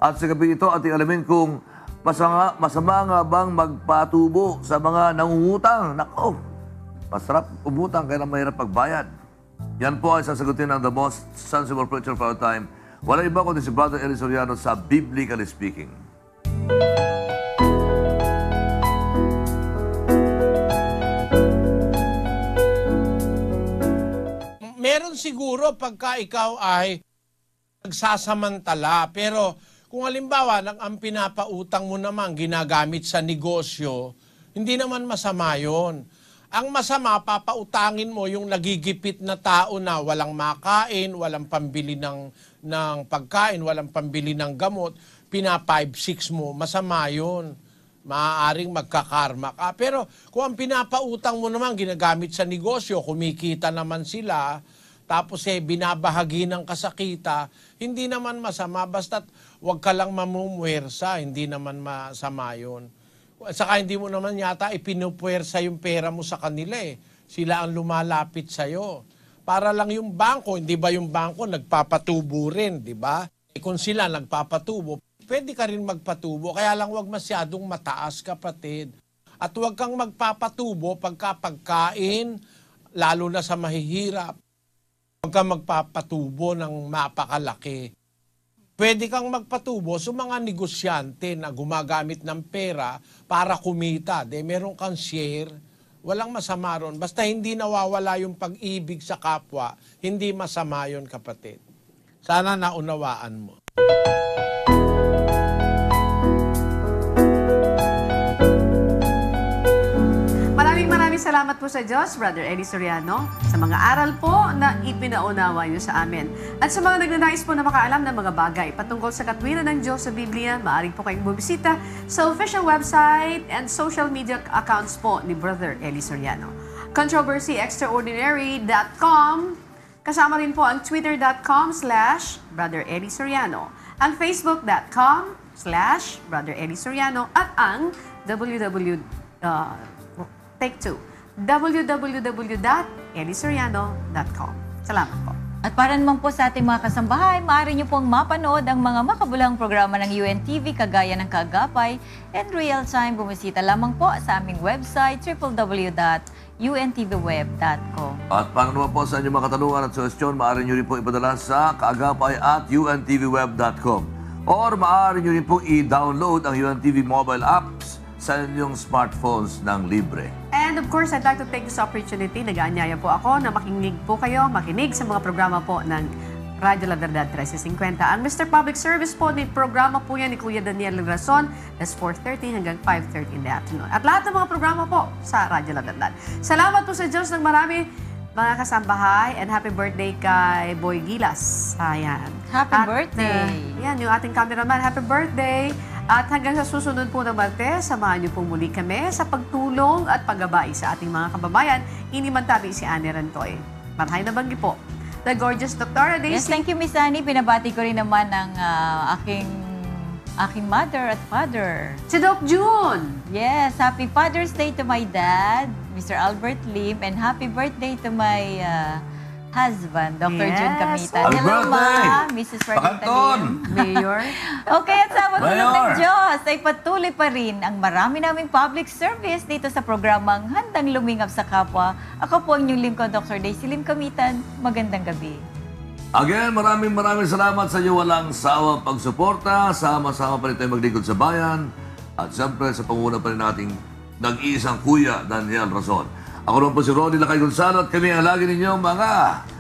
At sa gabi ito, ating alamin kung masama nga bang magpatubo sa mga nangungutang. Nako, masarap umutang kaya mahirap pagbayad. Yan po ay sasagutin ng the most sensible preacher for our time. Wala iba kundi si Brother Eli Soriano sa Biblically Speaking. Meron siguro pagka ikaw ay nagsasamantala, pero kung halimbawa ang pinapautang mo naman ginagamit sa negosyo, hindi naman masama yun. Ang masama, papautangin mo yung nagigipit na tao na walang makain, walang pambili ng pagkain, walang pambili ng gamot, pina-5-6 mo, masama yun. Maaaring magkakarma ka. Pero kung ang pinapautang mo naman ginagamit sa negosyo, kumikita naman sila, tapos binabahagi ng kasakita, hindi naman masama. Basta't huwag ka lang mamumuwersa, hindi naman masama yun. Saka hindi mo naman yata ipinupuwersa yung pera mo sa kanila eh. Sila ang lumalapit sa'yo. Para lang yung bangko, hindi ba yung bangko nagpapatubo rin, di ba? Kung sila nagpapatubo, pwede ka rin magpatubo. Kaya lang huwag masyadong mataas, kapatid. At huwag kang magpapatubo pagkain, lalo na sa mahihirap. Huwag kang magpapatubo ng mapakalaki. Pwede kang magpatubo sa mga negosyante na gumagamit ng pera para kumita. Meron kang share, walang masama ron. Basta hindi nawawala yung pag-ibig sa kapwa, hindi masama yun, kapatid. Sana naunawaan mo. Maraming salamat po sa Diyos, Brother Eli Soriano, sa mga aral po na ipinaunawa niyo sa amin. At sa mga nagnanais po na makaalam ng mga bagay patungkol sa katwiran ng Diyos sa Biblia, maaari po kayong bumisita sa official website and social media accounts po ni Brother Eli Soriano. Controversyextraordinary.com, kasama rin po ang twitter.com/Brother Eli Soriano, ang facebook.com/Brother Eli Soriano, at ang www.elisoriano.com. Salamat po. At para naman po sa ating mga kasambahay, maaari niyo pong mapanood ang mga makabulang programa ng UNTV kagaya ng Kaagapay and Real Time. Bumisita lamang po sa aming website www.untvweb.com. At para naman po sa inyong mga katanungan at suhestyon, maaari nyo rin po ipadala sa kaagapay@untvweb.com, or maaari nyo rin po i-download ang UNTV mobile apps sa inyong smartphones ng libre. And of course, I'd like to take this opportunity, nag-aanyaya po ako na makinig sa mga programa po ng Radyo La Verdad 1350. Ang Mr. Public Service po, programa po yan ni Kuya Daniel Rason, that's 4:30 hanggang 5:30 in the afternoon. At lahat ng mga programa po sa Radyo La Verdad. Salamat po sa Diyos ng marami, mga kasambahay, and happy birthday kay Boy Gilas. Ayan. Happy birthday! Yan, yung ating cameraman, happy birthday! At hanggang sa susunod po na Martes, samahan niyo po muli kami sa pagtulong at paggabay sa ating mga kababayan. Inimantabi si Annie Rantoy. Marhay na banggi po. The gorgeous Dr. Daisy. Yes, thank you, Miss Annie. Pinabati ko rin naman ang aking mother at father. Si Doc June. Yes, happy Father's Day to my dad, Mr. Albert Lim, and happy birthday to my husband, Dr. June Camitan. Happy Hello, birthday! Ma, Mrs. Ferdinand Lim. Mayor. Okay, at sa matulog ng Diyos ay patuloy pa rin ang marami naming public service dito sa programang Handang Lumingap sa Kapwa. Ako po ang inyong lingkod, Dr. Daisy Lim Camitan. Magandang gabi. Again, maraming salamat sa iyo. Walang sawang pagsuporta. Sama-sama pa rin tayo maglingkod sa bayan. At siyempre sa panguna pa rin nating nag-iisang Kuya Daniel Rason. Ako naman po si Ronnie Lakay Gonzalo at kami ang lagi ninyong mga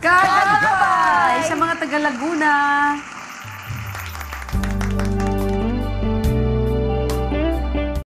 Kaagapay! Sa mga taga Laguna.